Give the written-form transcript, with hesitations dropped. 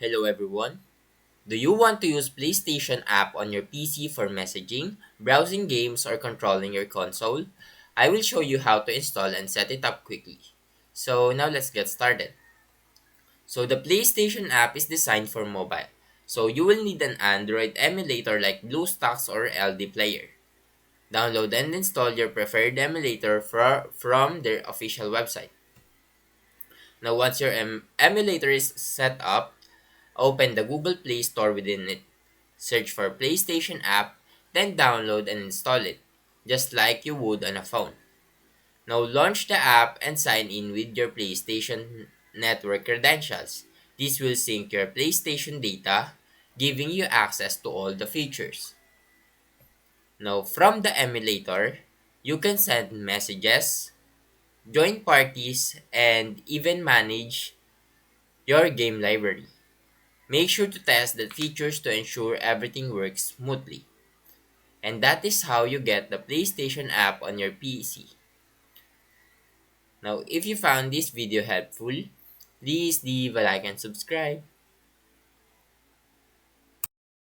Hello everyone. Do you want to use PlayStation app on your PC for messaging, browsing games, or controlling your console? I will show you how to install and set it up quickly. So now let's get started. So the PlayStation app is designed for mobile. So you will need an Android emulator like BlueStacks or LD Player. Download and install your preferred emulator from their official website. Now once your emulator is set up, open the Google Play Store within it. Search for PlayStation app, then download and install it, just like you would on a phone. Now launch the app and sign in with your PlayStation network credentials. This will sync your PlayStation data, giving you access to all the features. Now from the emulator, you can send messages, join parties, and even manage your game library. Make sure to test the features to ensure everything works smoothly. And that is how you get the PlayStation app on your PC. Now, if you found this video helpful, please leave a like and subscribe.